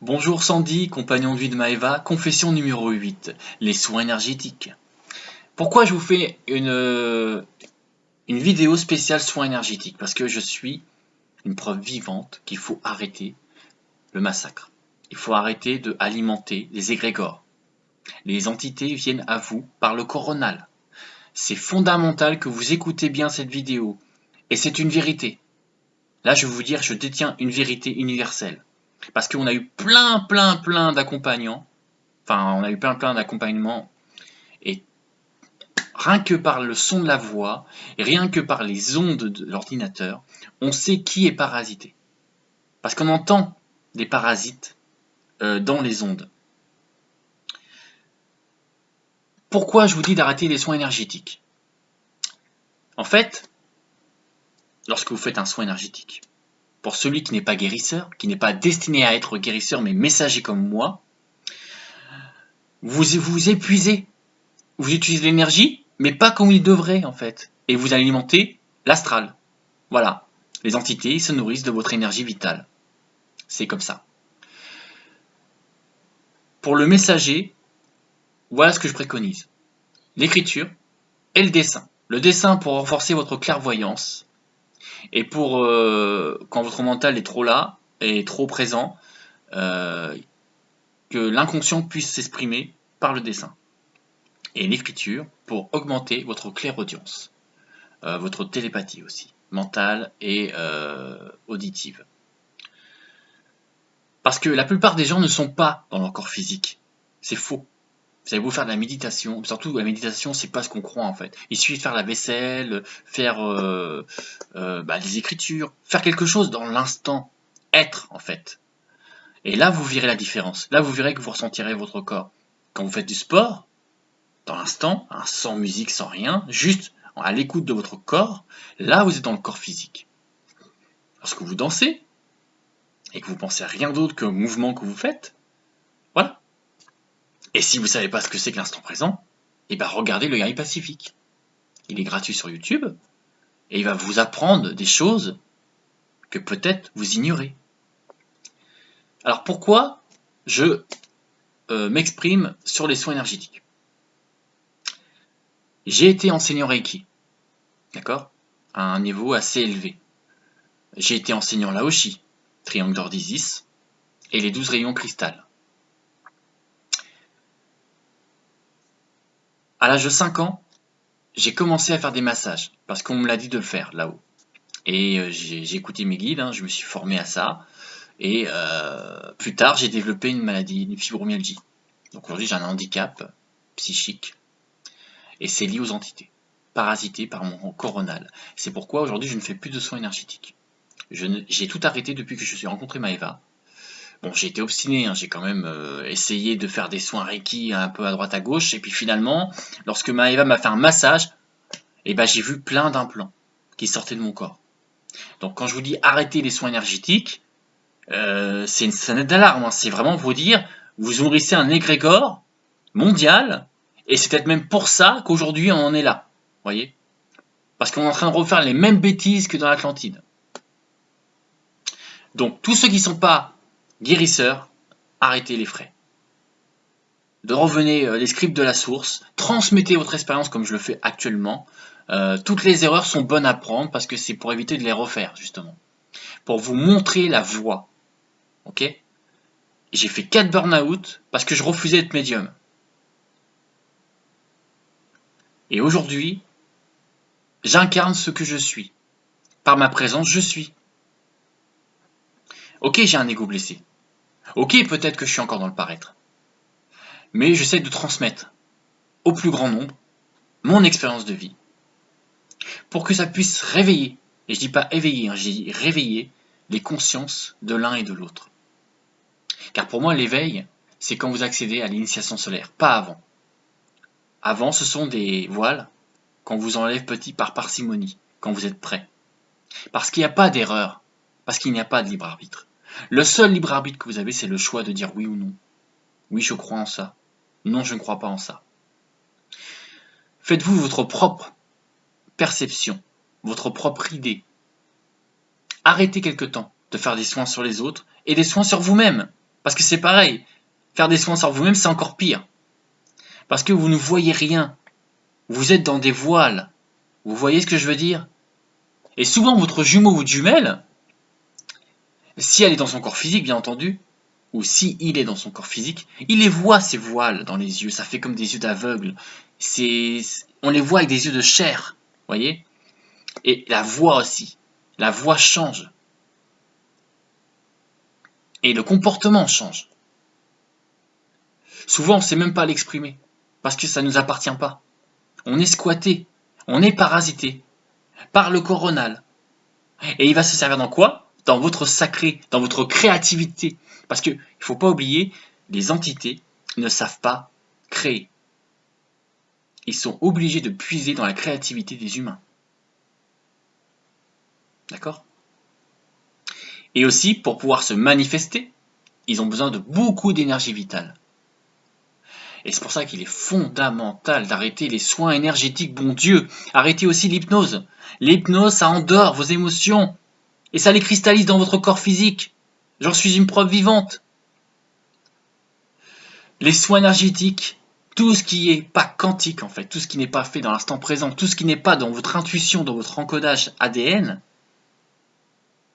Bonjour Sandy, compagnon de vie de Maëva, confession numéro 8, les soins énergétiques. Pourquoi je vous fais une vidéo spéciale soins énergétiques? Parce que je suis une preuve vivante qu'il faut arrêter le massacre. Il faut arrêter de alimenter les égrégores. Les entités viennent à vous par le coronal. C'est fondamental que vous écoutez bien cette vidéo. Et c'est une vérité. Là, je vais vous dire, je détiens une vérité universelle. Parce qu'on a eu plein d'accompagnants. Enfin, on a eu plein d'accompagnements. Et rien que par le son de la voix, et rien que par les ondes de l'ordinateur, on sait qui est parasité. Parce qu'on entend des parasites dans les ondes. Pourquoi je vous dis d'arrêter les soins énergétiques? En fait, lorsque vous faites un soin énergétique, pour celui qui n'est pas guérisseur, qui n'est pas destiné à être guérisseur, mais messager comme moi, vous vous épuisez. Vous utilisez l'énergie, mais pas comme il devrait, en fait. Et vous alimentez l'astral. Voilà. Les entités se nourrissent de votre énergie vitale. C'est comme ça. Pour le messager, voilà ce que je préconise. L'écriture et le dessin. Le dessin pour renforcer votre clairvoyance. Et pour quand votre mental est trop là, est trop présent, que l'inconscient puisse s'exprimer par le dessin. Et l'écriture pour augmenter votre clairaudience. Votre télépathie aussi, mentale et auditive. Parce que la plupart des gens ne sont pas dans leur corps physique. C'est faux. Vous avez beau faire de la méditation, surtout la méditation, c'est pas ce qu'on croit en fait. Il suffit de faire la vaisselle, faire des écritures, faire quelque chose dans l'instant, être en fait. Et là, vous verrez la différence. Là, vous verrez que vous ressentirez votre corps. Quand vous faites du sport, dans l'instant, hein, sans musique, sans rien, juste à l'écoute de votre corps, là, vous êtes dans le corps physique. Lorsque vous dansez, et que vous pensez à rien d'autre qu'au mouvement que vous faites, voilà. Et si vous ne savez pas ce que c'est que l'instant présent, eh ben regardez le Guerrier Pacifique. Il est gratuit sur YouTube, et il va vous apprendre des choses que peut-être vous ignorez. Alors pourquoi je m'exprime sur les soins énergétiques? J'ai été enseignant Reiki, d'accord, à un niveau assez élevé. J'ai été enseignant Laoshi, triangle d'or d'Isis, et les 12 rayons cristal. À l'âge de 5 ans, j'ai commencé à faire des massages, parce qu'on me l'a dit de le faire là-haut. Et j'ai écouté mes guides, hein, je me suis formé à ça. Et plus tard, j'ai développé une maladie, une fibromyalgie. Donc aujourd'hui, j'ai un handicap psychique. Et c'est lié aux entités, parasité par mon coronal. C'est pourquoi aujourd'hui, je ne fais plus de soins énergétiques. J'ai tout arrêté depuis que je suis rencontré Maëva. Bon, j'ai été obstiné, hein, j'ai quand même essayé de faire des soins Reiki un peu à droite à gauche. Et puis finalement, lorsque Maëva m'a fait un massage, et ben, j'ai vu plein d'implants qui sortaient de mon corps. Donc quand je vous dis arrêter les soins énergétiques, c'est une sonnette d'alarme. Hein. C'est vraiment vous dire, vous nourrissez un égrégore mondial, et c'est peut-être même pour ça qu'aujourd'hui on en est là. Voyez? Parce qu'on est en train de refaire les mêmes bêtises que dans l'Atlantide. Donc tous ceux qui ne sont pas guérisseurs, arrêtez les frais. Revenez les scripts de la source, transmettez votre expérience comme je le fais actuellement. Toutes les erreurs sont bonnes à prendre parce que c'est pour éviter de les refaire justement. Pour vous montrer la voie. Ok? J'ai fait 4 burn-out parce que je refusais d'être médium. Et aujourd'hui, j'incarne ce que je suis. Par ma présence, je suis. Ok, j'ai un ego blessé. Ok, peut-être que je suis encore dans le paraître. Mais j'essaie de transmettre au plus grand nombre mon expérience de vie. Pour que ça puisse réveiller, et je dis pas éveiller, hein, je dis réveiller les consciences de l'un et de l'autre. Car pour moi, l'éveil, c'est quand vous accédez à l'initiation solaire, pas avant. Avant, ce sont des voiles qu'on vous enlève petit par parcimonie, quand vous êtes prêt. Parce qu'il n'y a pas d'erreur, parce qu'il n'y a pas de libre arbitre. Le seul libre arbitre que vous avez, c'est le choix de dire oui ou non. Oui, je crois en ça. Non, je ne crois pas en ça. Faites-vous votre propre perception, votre propre idée. Arrêtez quelque temps de faire des soins sur les autres et des soins sur vous-même. Parce que c'est pareil, faire des soins sur vous-même, c'est encore pire. Parce que vous ne voyez rien. Vous êtes dans des voiles. Vous voyez ce que je veux dire? Et souvent, votre jumeau ou jumelle, si elle est dans son corps physique, bien entendu, ou si il est dans son corps physique, il les voit, ces voiles, dans les yeux. Ça fait comme des yeux d'aveugle. On les voit avec des yeux de chair. Voyez? Et la voix aussi. La voix change. Et le comportement change. Souvent, on ne sait même pas l'exprimer. Parce que ça ne nous appartient pas. On est squatté. On est parasité. Par le coronal. Et il va se servir dans quoi? Dans votre sacré, dans votre créativité. Parce qu'il ne faut pas oublier, les entités ne savent pas créer. Ils sont obligés de puiser dans la créativité des humains. D'accord? Et aussi, pour pouvoir se manifester, ils ont besoin de beaucoup d'énergie vitale. Et c'est pour ça qu'il est fondamental d'arrêter les soins énergétiques, bon Dieu. Arrêtez aussi l'hypnose. L'hypnose, ça endort vos émotions. Et ça les cristallise dans votre corps physique. J'en suis une preuve vivante. Les soins énergétiques, tout ce qui est pas quantique en fait, tout ce qui n'est pas fait dans l'instant présent, tout ce qui n'est pas dans votre intuition, dans votre encodage ADN,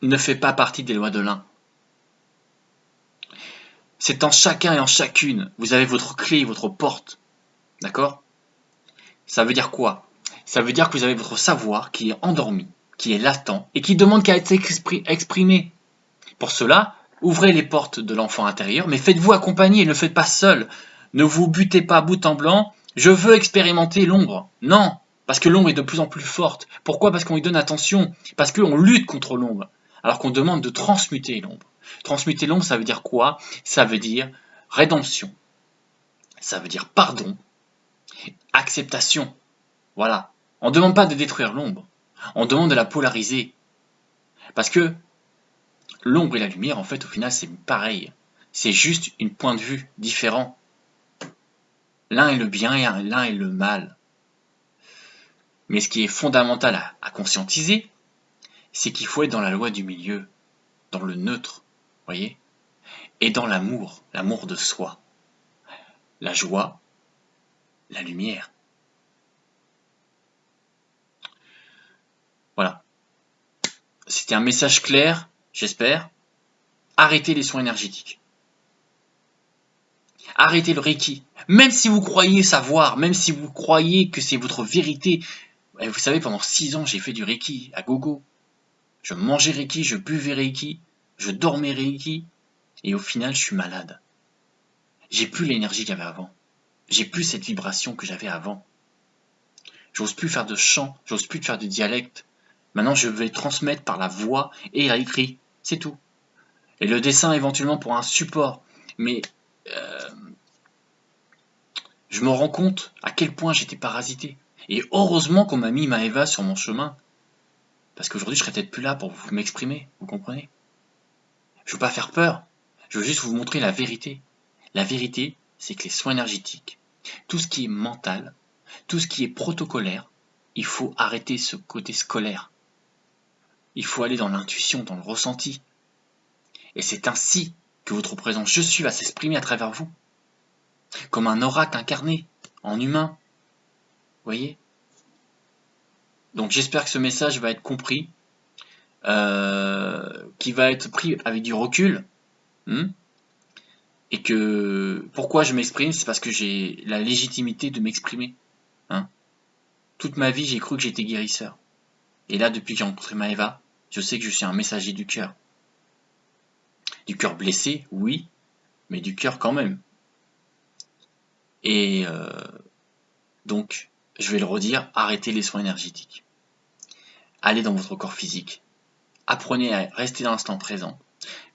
ne fait pas partie des lois de l'un. C'est en chacun et en chacune. Vous avez votre clé, votre porte. D'accord? Ça veut dire quoi? Ça veut dire que vous avez votre savoir qui est endormi, qui est latent et qui demande qu'à être exprimé. Pour cela, ouvrez les portes de l'enfant intérieur, mais faites-vous accompagner, ne le faites pas seul. Ne vous butez pas bout en blanc. Je veux expérimenter l'ombre. Non, parce que l'ombre est de plus en plus forte. Pourquoi? Parce qu'on lui donne attention. Parce qu'on lutte contre l'ombre. Alors qu'on demande de transmuter l'ombre. Transmuter l'ombre, ça veut dire quoi? Ça veut dire rédemption. Ça veut dire pardon. Acceptation. Voilà. On ne demande pas de détruire l'ombre. On demande de la polariser. Parce que l'ombre et la lumière, en fait, au final, c'est pareil. C'est juste un point de vue différent. L'un est le bien et l'un est le mal. Mais ce qui est fondamental à conscientiser, c'est qu'il faut être dans la loi du milieu, dans le neutre, voyez, et dans l'amour de soi, la joie, la lumière. Voilà. C'était un message clair, j'espère. Arrêtez les soins énergétiques. Arrêtez le Reiki. Même si vous croyez savoir, même si vous croyez que c'est votre vérité. Vous savez, pendant 6 ans, j'ai fait du Reiki à gogo. Je mangeais Reiki, je buvais Reiki, je dormais Reiki. Et au final, je suis malade. J'ai plus l'énergie que j'avais avant. J'ai plus cette vibration que j'avais avant. J'ose plus faire de chant, j'ose plus faire de dialecte. Maintenant, je vais transmettre par la voix et l'écrit. C'est tout. Et le dessin éventuellement pour un support. Mais je me rends compte à quel point j'étais parasité. Et heureusement qu'on m'a mis Maëva sur mon chemin. Parce qu'aujourd'hui, je serais peut-être plus là pour vous m'exprimer. Vous comprenez? Je veux pas faire peur. Je veux juste vous montrer la vérité. La vérité, c'est que les soins énergétiques, tout ce qui est mental, tout ce qui est protocolaire, il faut arrêter ce côté scolaire. Il faut aller dans l'intuition, dans le ressenti. Et c'est ainsi que votre présence je suis va s'exprimer à travers vous. Comme un oracle incarné, en humain. Vous voyez? Donc j'espère que ce message va être compris, qui va être pris avec du recul. Et que pourquoi je m'exprime, c'est parce que j'ai la légitimité de m'exprimer. Toute ma vie, j'ai cru que j'étais guérisseur. Et là, depuis que j'ai rencontré Maëva, je sais que je suis un messager du cœur. Du cœur blessé, oui, mais du cœur quand même. Et donc, je vais le redire, arrêtez les soins énergétiques. Allez dans votre corps physique. Apprenez à rester dans l'instant présent.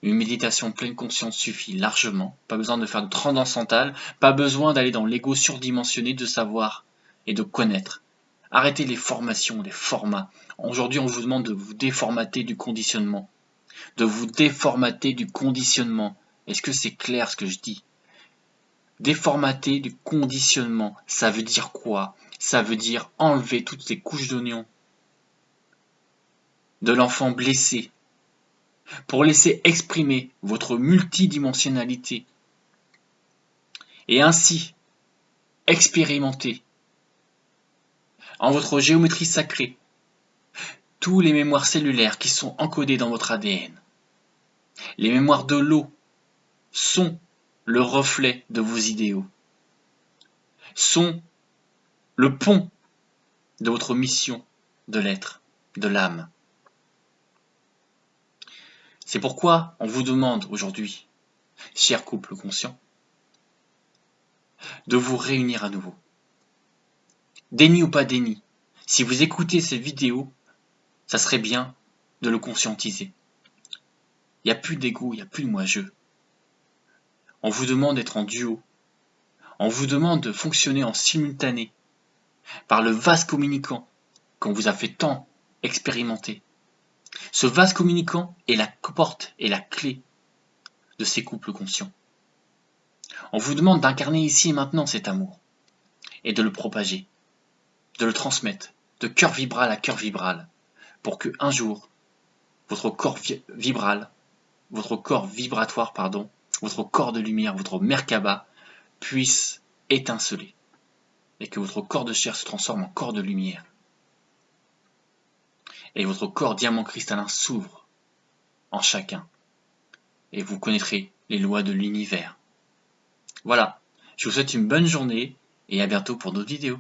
Une méditation pleine conscience suffit largement. Pas besoin de faire de transcendantal, pas besoin d'aller dans l'ego surdimensionné de savoir et de connaître. Arrêtez les formations, les formats. Aujourd'hui, on vous demande de vous déformater du conditionnement. De vous déformater du conditionnement. Est-ce que c'est clair ce que je dis? Déformater du conditionnement, ça veut dire quoi? Ça veut dire enlever toutes ces couches d'oignons de l'enfant blessé, pour laisser exprimer votre multidimensionnalité et ainsi expérimenter en votre géométrie sacrée tous les mémoires cellulaires qui sont encodées dans votre ADN. Les mémoires de l'eau sont le reflet de vos idéaux, sont le pont de votre mission de l'être, de l'âme. C'est pourquoi on vous demande aujourd'hui, cher couple conscient, de vous réunir à nouveau. Déni ou pas déni, si vous écoutez cette vidéo, ça serait bien de le conscientiser. Il n'y a plus d'ego, il n'y a plus de moi-je. On vous demande d'être en duo. On vous demande de fonctionner en simultané par le vase communicant qu'on vous a fait tant expérimenter. Ce vase communicant est la porte et la clé de ces couples conscients. On vous demande d'incarner ici et maintenant cet amour et de le propager, de le transmettre de cœur vibral à cœur vibral pour que un jour votre corps vibral, votre corps vibratoire, votre corps de lumière, votre Merkaba puisse étinceler et que votre corps de chair se transforme en corps de lumière et votre corps diamant cristallin s'ouvre en chacun et vous connaîtrez les lois de l'univers. Voilà, je vous souhaite une bonne journée et à bientôt pour d'autres vidéos.